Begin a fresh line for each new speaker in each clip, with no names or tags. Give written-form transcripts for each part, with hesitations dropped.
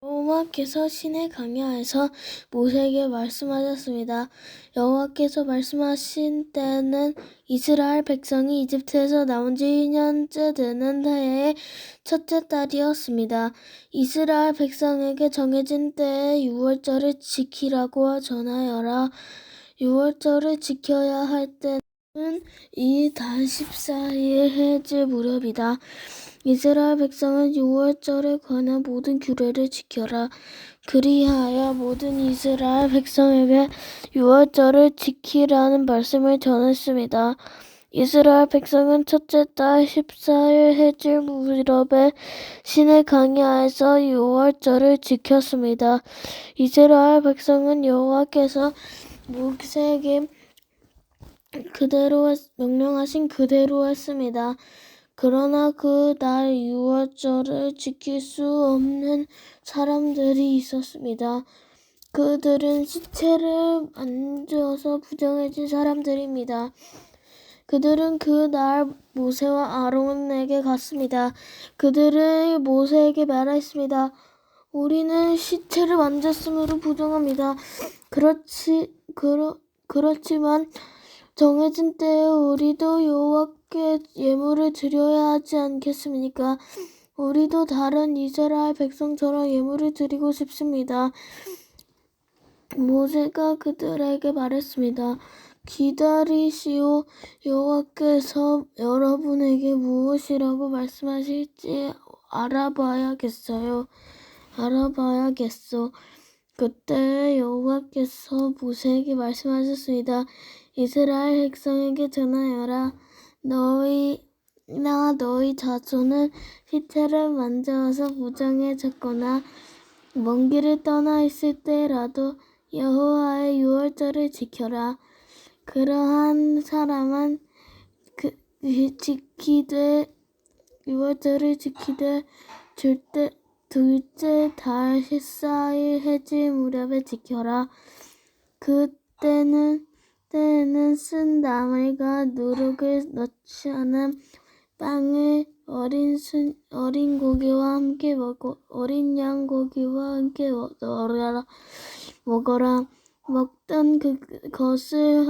여호와께서 시내 광야에서 모세에게 말씀하셨습니다. 여호와께서 말씀하신 때는 이스라엘 백성이 이집트에서 나온 지 2년째 되는 해의 첫째 달이었습니다. 이스라엘 백성에게 정해진 때에 유월절을 지키라고 전하여라. 유월절을 지켜야 할 때는 이 달 14일 해질 무렵이다. 이스라엘 백성은 유월절에 관한 모든 규례를 지켜라. 그리하여 모든 이스라엘 백성에게 유월절을 지키라는 말씀을 전했습니다. 이스라엘 백성은 첫째 달 14일 해질 무렵에 시내 광야에서 유월절을 지켰습니다. 이스라엘 백성은 여호와께서 모세에게 명령하신 그대로 했습니다. 그러나 그 날 유월절을 지킬 수 없는 사람들이 있었습니다. 그들은 시체를 만져서 부정해진 사람들입니다. 그들은 그 날 모세와 아론에게 갔습니다. 그들은 모세에게 말했습니다. 우리는 시체를 만졌으므로 부정합니다. 그렇지만 정해진 때에 우리도 여호와께 예물을 드려야 하지 않겠습니까? 우리도 다른 이스라엘 백성처럼 예물을 드리고 싶습니다. 모세가 그들에게 말했습니다. 기다리시오. 여호와께서 여러분에게 무엇이라고 말씀하실지 알아봐야겠어. 그때 여호와께서 모세에게 말씀하셨습니다. 이스라엘 백성에게 전하여라. 너희 자손은 시체를 만져서 부정해졌거나 먼 길을 떠나 있을 때라도 여호와의 유월절을 지켜라. 그러한 사람은 유월절을 지키되 둘째 달 14일 해질 무렵에 지켜라. 때에는 쓴 나물과 누룩을 넣지 않은 빵을 어린 고기와 함께 어린 양고기와 함께 먹어라. 먹던 그것을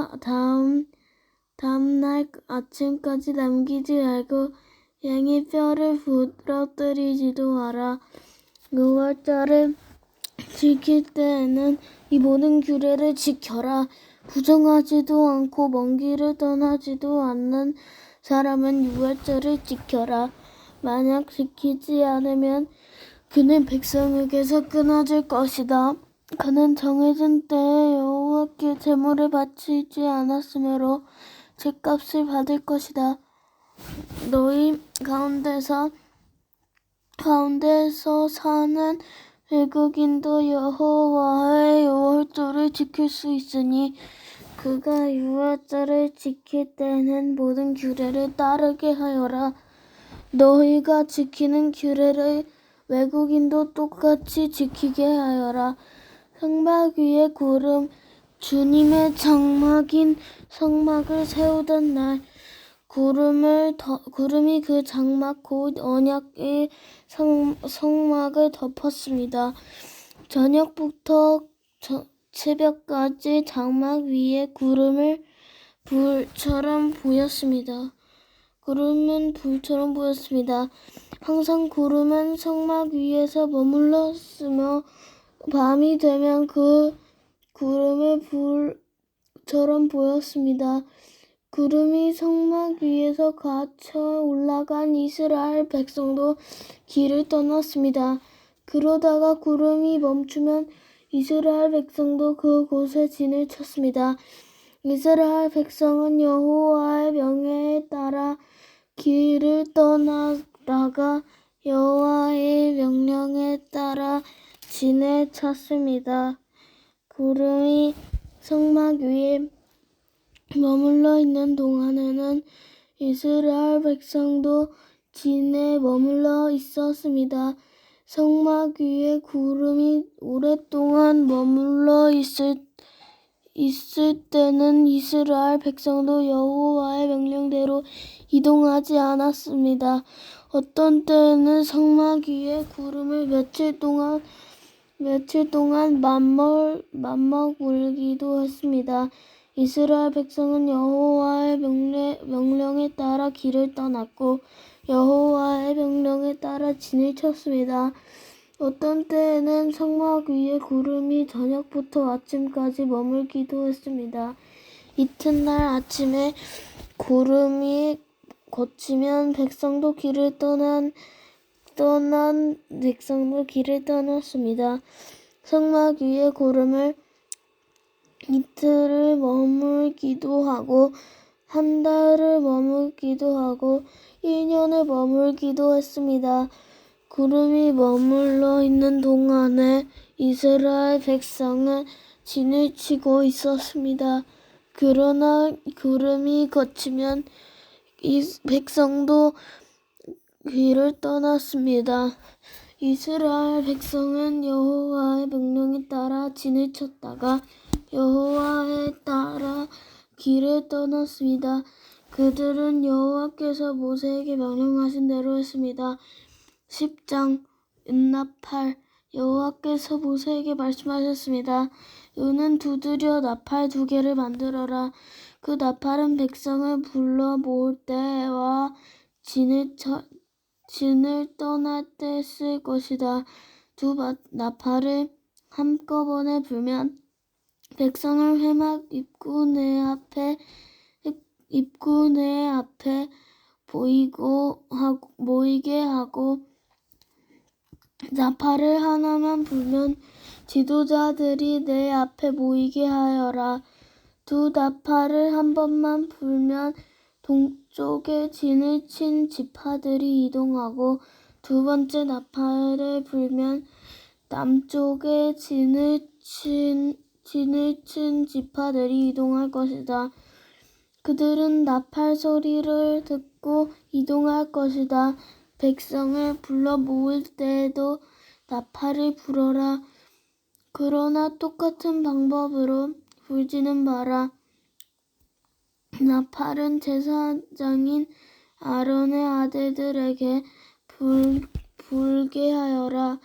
다음날 아침까지 남기지 말고 양의 뼈를 부러뜨리지도 마라. 유월절을 지킬 때에는 이 모든 규례를 지켜라. 부정하지도 않고 먼 길을 떠나지도 않는 사람은 유월절을 지켜라. 만약 지키지 않으면 그는 백성에게서 끊어질 것이다. 그는 정해진 때에 여호와께 제물을 바치지 않았으므로 죗값을 받을 것이다. 너희 가운데서 사는 외국인도 여호와의 유월절을 지킬 수 있으니 그가 유월절을 지킬 때는 모든 규례를 따르게 하여라. 너희가 지키는 규례를 외국인도 똑같이 지키게 하여라. 성막 위에 구름, 주님의 장막인 성막을 세우던 날 구름이 그 장막 곧 언약의 성막을 덮었습니다. 저녁부터 새벽까지 장막 위에 구름은 불처럼 보였습니다. 항상 구름은 성막 위에서 머물렀으며 밤이 되면 그 구름은 불처럼 보였습니다. 구름이 성막 위에서 갇혀 올라간 이스라엘 백성도 길을 떠났습니다. 그러다가 구름이 멈추면 이스라엘 백성도 그곳에 진을 쳤습니다. 이스라엘 백성은 여호와의 명령에 따라 길을 떠나다가 여호와의 명령에 따라 진을 쳤습니다. 구름이 성막 위에 머물러 있는 동안에는 이스라엘 백성도 진에 머물러 있었습니다. 성막 위에 구름이 오랫동안 머물러 있을 때는 이스라엘 백성도 여호와의 명령대로 이동하지 않았습니다. 어떤 때에는 성막 위에 구름을 며칠 동안 며칠 동안 맘먹 울기도 했습니다. 이스라엘 백성은 여호와의 명령에 따라 길을 떠났고 여호와의 명령에 따라 진을 쳤습니다. 어떤 때에는 성막 위에 구름이 저녁부터 아침까지 머물기도 했습니다. 이튿날 아침에 구름이 걷히면 백성도 길을 떠났습니다. 성막 위에 구름을 이틀을 머물기도 하고 한 달을 머물기도 하고 1년을 머물기도 했습니다. 구름이 머물러 있는 동안에 이스라엘 백성은 진을 치고 있었습니다. 그러나 구름이 걷히면 이 백성도 길을 떠났습니다. 이스라엘 백성은 여호와의 명령에 따라 진을 쳤다가 여호와에 따라 길을 떠났습니다. 그들은 여호와께서 모세에게 명령하신 대로 했습니다. 10장 은나팔. 여호와께서 모세에게 말씀하셨습니다. 너는 두드려 나팔 2개를 만들어라. 그 나팔은 백성을 불러 모을 때와 진을 떠날 때 쓸 것이다. 두 나팔을 한꺼번에 불면 백성을 회막 입구 내 앞에 모이게 하고 나팔을 하나만 불면 지도자들이 내 앞에 모이게 하여라. 두 나팔을 한 번만 불면 동쪽에 진을 친 지파들이 이동하고 두 번째 나팔을 불면 남쪽에 진을 친 지파들이 이동할 것이다. 그들은 나팔 소리를 듣고 이동할 것이다. 백성을 불러 모을 때에도 나팔을 불어라. 그러나 똑같은 방법으로 불지는 마라. 나팔은 제사장인 아론의 아들들에게 불게 하여라.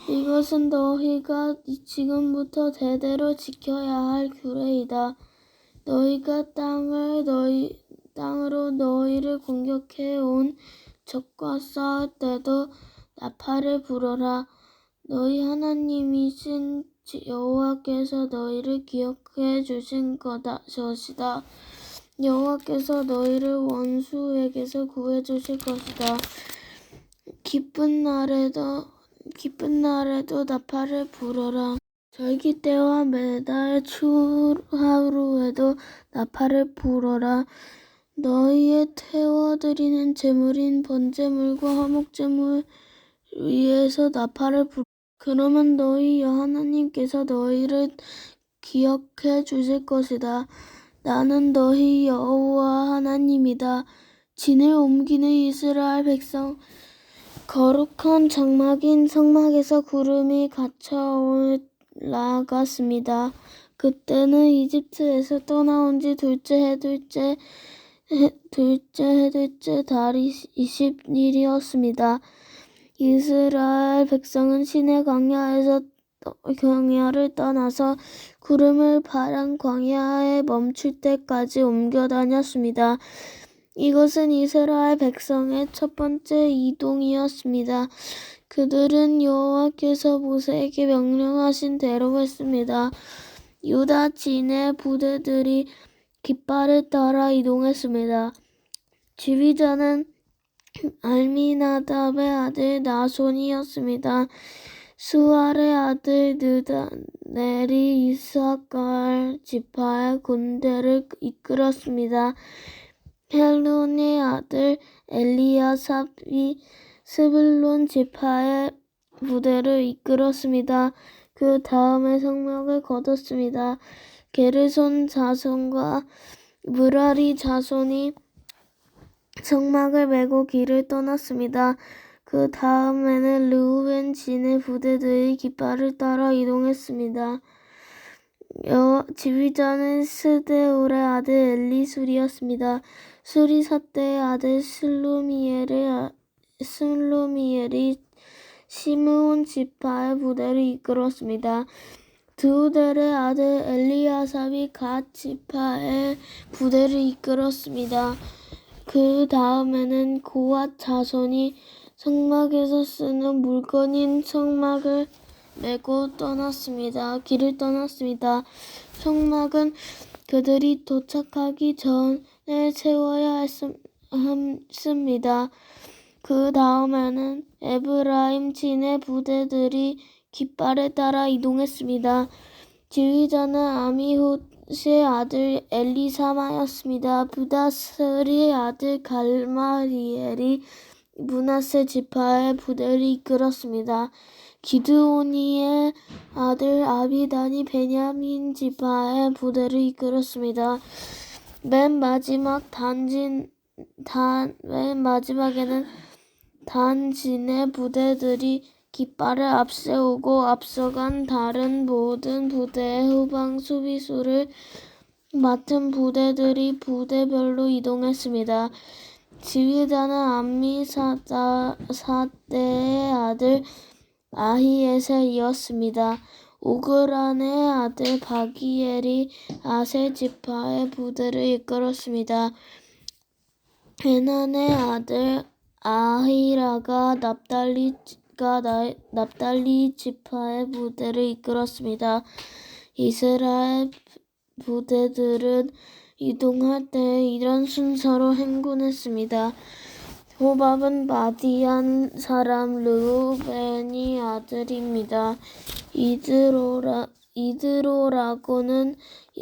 이것은 너희가 지금부터 대대로 지켜야 할 규례이다. 너희가 땅으로 너희를 공격해 온 적과 싸울 때도 나팔을 불어라. 너희 하나님이신 여호와께서 너희를 기억해 주신 것이다. 여호와께서 너희를 원수에게서 구해 주실 것이다. 기쁜 날에도 나팔을 불어라. 절기 때와 매달 추하루에도 나팔을 불어라. 너희의 태워드리는 제물인 번제물과 화목제물 위에서 나팔을 불어라. 그러면 너희 하나님께서 너희를 기억해 주실 것이다. 나는 너희 여호와 하나님이다. 진을 옮기는 이스라엘 백성. 거룩한 장막인 성막에서 구름이 갇혀 올라갔습니다. 그때는 이집트에서 떠나온 지 둘째 해둘째 달 20일이었습니다. 이스라엘 백성은 시내 광야를 떠나서 구름을 파란 광야에 멈출 때까지 옮겨 다녔습니다. 이것은 이스라엘 백성의 첫 번째 이동이었습니다. 그들은 여호와께서 모세에게 명령하신 대로 했습니다. 유다 진의 부대들이 깃발을 따라 이동했습니다. 지휘자는 알미나답의 아들 나손이었습니다. 수알의 아들 느다넬이 이스라엘 지파의 군대를 이끌었습니다. 헬론의 아들 엘리야삽이 스불론 지파의 부대를 이끌었습니다. 그 다음에 성막을 거뒀습니다. 게르손 자손과 무라리 자손이 성막을 메고 길을 떠났습니다. 그 다음에는 르우벤 진의 부대들이 깃발을 따라 이동했습니다. 지휘자는 스데울의 아들 엘리술이었습니다. 수리사대의 아들 슬루미엘이 시므온 지파의 부대를 이끌었습니다. 드우델의 아들 엘리아삽이 갓 지파의 부대를 이끌었습니다. 그 다음에는 고앗 자손이 성막에서 쓰는 물건인 성막을 메고 길을 떠났습니다. 성막은 그들이 도착하기 전에 세워야 했습니다. 그 다음에는 에브라임 진의 부대들이 깃발에 따라 이동했습니다. 지휘자는 아미훗의 아들 엘리사마였습니다. 부다스의 아들 갈마리엘이 므낫세 지파의 부대를 이끌었습니다. 기드오니의 아들 아비단이 베냐민 지파의 부대를 이끌었습니다. 맨 마지막에는 단진의 부대들이 깃발을 앞세우고 앞서간 다른 모든 부대의 후방 수비수를 맡은 부대들이 부대별로 이동했습니다. 지휘자는 암미사대의 아들 아히에셀이었습니다. 오그란의 아들 바기엘이 아셀 지파의 부대를 이끌었습니다. 에난의 아들 아히라가 납달리 지파의 부대를 이끌었습니다. 이스라엘 부대들은 이동할 때 이런 순서로 행군했습니다. 호밥은 마디안 사람 르우벤의 아들입니다. 이드로라고는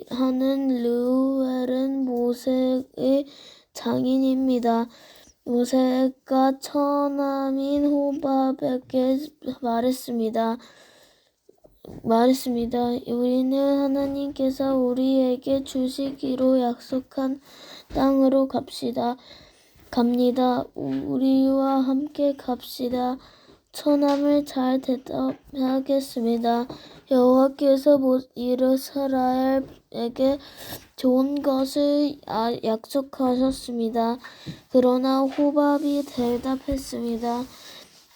하는 르우엘은 모세의 장인입니다. 모세가 처남인 호밥에게 말했습니다. 우리는 하나님께서 우리에게 주시기로 약속한 땅으로 갑니다. 우리와 함께 갑시다. 처남을 잘 대답하겠습니다. 여호와께서 이스라엘에게 좋은 것을 약속하셨습니다. 그러나 호밥이 대답했습니다.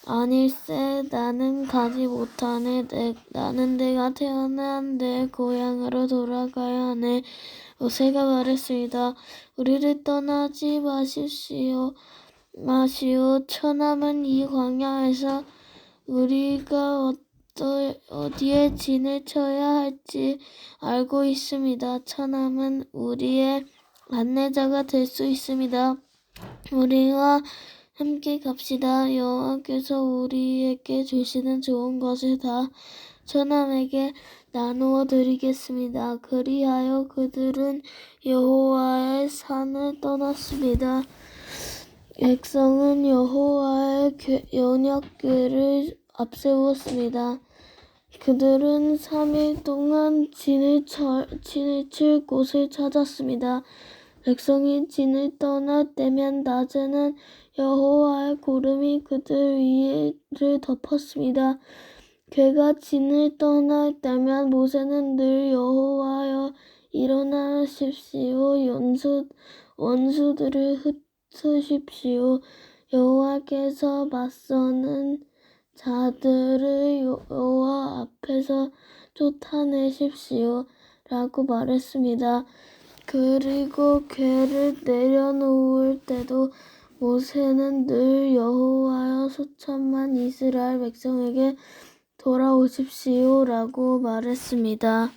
아닐세, 나는 가지 못하네. 나는 내가 태어난 내 고향으로 돌아가야 하네. 모세가 말했습니다. 우리를 떠나지 마시오. 처남은 이 광야에서 우리가 어디에 진을 쳐야 할지 알고 있습니다. 처남은 우리의 안내자가 될 수 있습니다. 우리와 함께 갑시다. 여호와께서 우리에게 주시는 좋은 것을 다 처남에게 나누어 드리겠습니다. 그리하여 그들은 여호와의 산을 떠났습니다. 백성은 여호와의 언약궤를 앞세웠습니다. 그들은 3일 동안 진을 칠 곳을 찾았습니다. 백성이 진을 떠날 때면 낮에는 여호와의 구름이 그들 위를 덮었습니다. 괴가 진을 떠날 때면 모세는 늘 여호와여 일어나십시오. 원수들을 흩으십시오. 여호와께서 맞서는 자들을 여호와 앞에서 쫓아내십시오. 라고 말했습니다. 그리고 괴를 내려놓을 때도 모세는 늘 여호와여 소천만 이스라엘 백성에게 돌아오십시오. 라고 말했습니다.